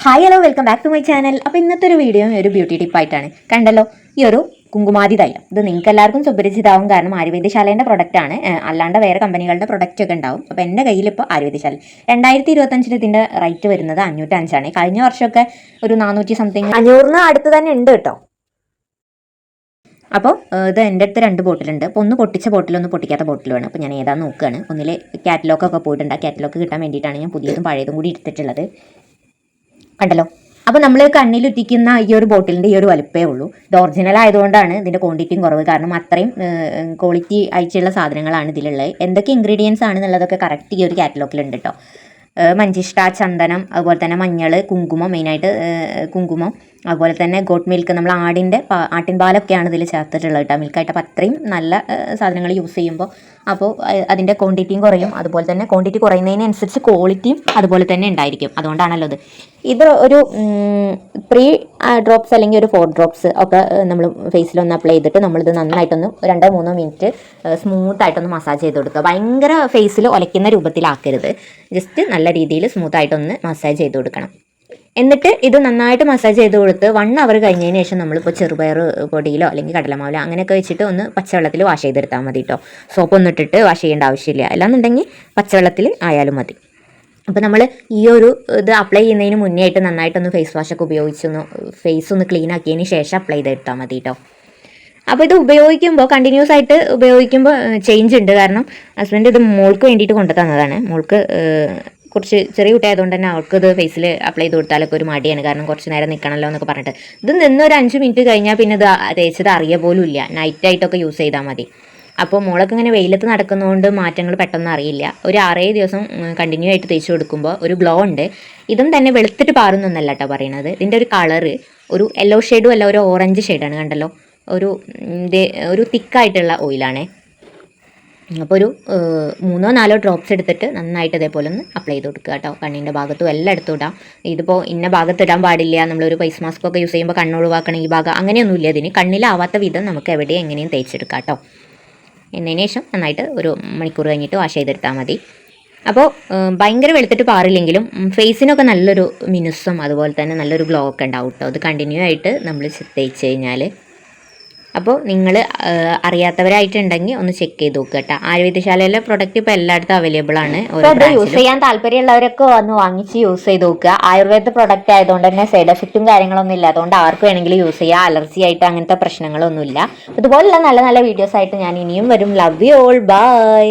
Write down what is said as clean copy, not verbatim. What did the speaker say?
Hi hello welcome back to my channel. അപ്പോൾ ഇന്നത്തെ ഒരു വീഡിയോ ഒരു ബ്യൂട്ടി ടിപ്പായിട്ടാണ്. കണ്ടല്ലോ, ഈ ഒരു കുങ്കുമാതി തൈലം ഇത് നിങ്ങൾക്ക് എല്ലാവർക്കും സുപരിചിതമാവും. കാരണം ആയുർവേദശാലേൻ്റെ പ്രൊഡക്റ്റാണ്, അല്ലാണ്ട് വേറെ കമ്പനികളുടെ പ്രൊഡക്റ്റ് ഒക്കെ ഉണ്ടാവും. അപ്പോൾ എൻ്റെ കയ്യിൽ ഇപ്പോൾ ആയുർവേദശാല 2025 ഇതിൻ്റെ റേറ്റ് വരുന്നത് 505. കഴിഞ്ഞ വർഷമൊക്കെ ഒരു 400 സംതിങ് 500 അടുത്ത് തന്നെ ഉണ്ട് കേട്ടോ. അപ്പോൾ ഇത് എൻ്റെ അടുത്ത് 2 ബോട്ടിലുണ്ട്. അപ്പോൾ ഒന്ന് പൊട്ടിച്ച ബോട്ടിൽ, ഒന്ന് പൊട്ടിക്കാത്ത ബോട്ടിൽ വേണം. അപ്പോൾ ഞാൻ ഏതാണെന്ന് നോക്കുകയാണ്. ഒന്നിൽ കാറ്റലോഗൊക്കെ പോയിട്ടുണ്ട്. ആ കാറ്റലോഗ് കിട്ടാൻ വേണ്ടിയിട്ടാണ് ഞാൻ പുതിയതും പഴയതും കൂടി എടുത്തിട്ടുള്ളത്. കണ്ടല്ലോ, അപ്പോൾ നമ്മൾ കണ്ണിലുറ്റിക്കുന്ന ഈ ഒരു ബോട്ടിലിൻ്റെ ഈ ഒരു വലുപ്പേ ഉള്ളൂ. ഇത് ഒറിജിനൽ ആയതുകൊണ്ടാണ് ഇതിൻ്റെ ക്വാണ്ടിറ്റിയും കുറവ്. കാരണം അത്രയും ക്വാളിറ്റി അയച്ചുള്ള സാധനങ്ങളാണ് ഇതിലുള്ളത്. എന്തൊക്കെ ഇൻഗ്രീഡിയൻസ് ആണെന്നുള്ളതൊക്കെ കറക്റ്റ് ഈ ഒരു കാറ്റലോഗിലുണ്ട് കേട്ടോ. മഞ്ചിഷ്ട, ചന്ദനം, അതുപോലെ തന്നെ മഞ്ഞൾ, കുങ്കുമം, മെയിനായിട്ട് കുങ്കുമം, അതുപോലെ തന്നെ ഗോട്ട് മിൽക്ക്, നമ്മൾ ആട്ടിൻ പാലൊക്കെയാണ് ഇതിൽ ചേർത്തിട്ടുള്ളത് കേട്ടോ. മിൽക്കായിട്ട്. അപ്പോൾ അത്രയും നല്ല സാധനങ്ങൾ യൂസ് ചെയ്യുമ്പോൾ അപ്പോൾ അതിൻ്റെ ക്വാണ്ടിറ്റിയും കുറയും. അതുപോലെ തന്നെ ക്വാണ്ടിറ്റി കുറയുന്നതിനനുസരിച്ച് ക്വാളിറ്റിയും അതുപോലെ തന്നെ ഉണ്ടായിരിക്കും. അതുകൊണ്ടാണല്ലോ ഇത് ഒരു 3 ഡ്രോപ്സ് അല്ലെങ്കിൽ ഒരു 4 ഡ്രോപ്സ് ഒക്കെ നമ്മൾ ഫേസിലൊന്ന് അപ്ലൈ ചെയ്തിട്ട് നമ്മളിത് നന്നായിട്ടൊന്ന് 2-3 മിനിറ്റ് സ്മൂത്തായിട്ടൊന്ന് മസാജ് ചെയ്ത് കൊടുക്കുക. ഭയങ്കര ഫേസിൽ ഒലയ്ക്കുന്ന രൂപത്തിലാക്കരുത്. ജസ്റ്റ് നല്ല രീതിയിൽ സ്മൂത്തായിട്ടൊന്ന് മസാജ് ചെയ്ത് കൊടുക്കണം. എന്നിട്ട് ഇത് നന്നായിട്ട് മസാജ് ചെയ്ത് കൊടുത്ത് 1 അവർ കഴിഞ്ഞതിന് ശേഷം നമ്മളിപ്പോൾ ചെറുപയർ പൊടിയിലോ അല്ലെങ്കിൽ കടലമാവിലോ അങ്ങനെയൊക്കെ വെച്ചിട്ട് ഒന്ന് പച്ചവെള്ളത്തിൽ വാഷ് ചെയ്തെടുത്താൽ മതി കേട്ടോ. സോപ്പൊന്നും ഇട്ടിട്ട് വാഷ് ചെയ്യേണ്ട ആവശ്യമില്ല. അല്ലാന്നുണ്ടെങ്കിൽ പച്ചവെള്ളത്തിൽ ആയാലും മതി. അപ്പോൾ നമ്മൾ ഈ ഒരു ഇത് അപ്ലൈ ചെയ്യുന്നതിന് മുന്നേ ആയിട്ട് നന്നായിട്ടൊന്ന് ഫേസ് വാഷൊക്കെ ഉപയോഗിച്ചൊന്ന് ഫേസ് ഒന്ന് ക്ലീൻ ആക്കിയതിന് ശേഷം അപ്ലൈ ചെയ്തെടുത്താൽ മതി കേട്ടോ. അപ്പോൾ ഇത് ഉപയോഗിക്കുമ്പോൾ കണ്ടിന്യൂസ് ആയിട്ട് ഉപയോഗിക്കുമ്പോൾ ചേഞ്ച് ഉണ്ട്. കാരണം ഹസ്ബൻഡ് ഇത് മോൾക്ക് വേണ്ടിയിട്ട് കൊണ്ടു തന്നതാണ്. മോൾക്ക് കുറച്ച് ചെറിയ കുട്ടിയായതുകൊണ്ട് തന്നെ അവൾക്ക് ഇത് ഫേസിൽ അപ്ലൈ ചെയ്ത് കൊടുത്താലൊക്കെ ഒരു മടിയാണ്. കാരണം കുറച്ച് നേരം നിൽക്കണമല്ലോ എന്നൊക്കെ പറഞ്ഞിട്ട് ഇത് നിന്നൊരു 5 മിനിറ്റ് കഴിഞ്ഞാൽ പിന്നെ ഇത് തേച്ചത് അറിയ പോലും ഇല്ല. നൈറ്റായിട്ടൊക്കെ യൂസ് ചെയ്താൽ മതി. അപ്പോൾ മോളൊക്കെ ഇങ്ങനെ വെയിലത്ത് നടക്കുന്നതുകൊണ്ട് മാറ്റങ്ങൾ പെട്ടെന്ന് അറിയില്ല. ഒരു 6 ദിവസം കണ്ടിന്യൂ ആയിട്ട് തേച്ച് കൊടുക്കുമ്പോൾ ഒരു ഗ്ലോ ഉണ്ട്. ഇതും തന്നെ വെളുത്തിട്ട് പാറുന്നൊന്നല്ല കേട്ടോ പറയണത്. ഇതിൻ്റെ ഒരു കളറ് ഒരു യെല്ലോ ഷെയ്ഡും അല്ല, ഒരു ഓറഞ്ച് ഷെയ്ഡാണ്. കണ്ടല്ലോ, ഒരു തിക്കായിട്ടുള്ള ഓയിലാണേ. അപ്പോൾ ഒരു 3-4 ഡ്രോപ്സ് എടുത്തിട്ട് നന്നായിട്ട് ഇതേപോലെ ഒന്ന് അപ്ലൈ ചെയ്ത് കൊടുക്കുക കേട്ടോ. കണ്ണിൻ്റെ ഭാഗത്തും എല്ലായിടത്തും ഇടാം. ഇതിപ്പോൾ ഇന്ന ഭാഗത്ത് ഇടാൻ പാടില്ല. നമ്മളൊരു ഫേസ് മാസ്ക് ഒക്കെ യൂസ് ചെയ്യുമ്പോൾ കണ്ണൊഴിവാക്കണം ഈ ഭാഗം, അങ്ങനെയൊന്നുമില്ല. ഇതിന് കണ്ണിലാവാത്ത വിധം നമുക്ക് എവിടെയും എങ്ങനെയും തേച്ചെടുക്കാം കേട്ടോ. എന്നതിന് ശേഷം നന്നായിട്ട് ഒരു മണിക്കൂർ കഴിഞ്ഞിട്ട് വാഷ് ചെയ്തെടുത്താൽ മതി. അപ്പോൾ ഭയങ്കര വെളുത്തിട്ട് പാറില്ലെങ്കിലും ഫേസിനൊക്കെ നല്ലൊരു മിനുസും അതുപോലെ തന്നെ നല്ലൊരു ഗ്ലോ ഒക്കെ ഉണ്ടാവും കേട്ടോ. അത് കണ്ടിന്യൂ ആയിട്ട് നമ്മൾ തേച്ച് കഴിഞ്ഞാൽ. അപ്പോൾ നിങ്ങൾ അറിയാത്തവരായിട്ടുണ്ടെങ്കിൽ ഒന്ന് ചെക്ക് ചെയ്ത് നോക്കുക കേട്ടോ. ആയുർവേദശാലയിലെ പ്രൊഡക്റ്റ് ഇപ്പോൾ എല്ലായിടത്തും അവൈലബിൾ ആണ്. അത് യൂസ് ചെയ്യാൻ താല്പര്യമുള്ളവരൊക്കെ വന്ന് വാങ്ങിച്ച് യൂസ് ചെയ്ത് നോക്കുക. ആയുർവേദ പ്രൊഡക്റ്റ് ആയതുകൊണ്ട് തന്നെ സൈഡ് എഫക്റ്റും കാര്യങ്ങളൊന്നും ഇല്ല. അതുകൊണ്ട് ആർക്ക് വേണമെങ്കിലും യൂസ് ചെയ്യുക. അലർജി ആയിട്ട് അങ്ങനത്തെ പ്രശ്നങ്ങളൊന്നുമില്ല. ഇതുപോലുള്ള നല്ല നല്ല വീഡിയോസ് ആയിട്ട് ഞാൻ ഇനിയും വരും. Love you all, by.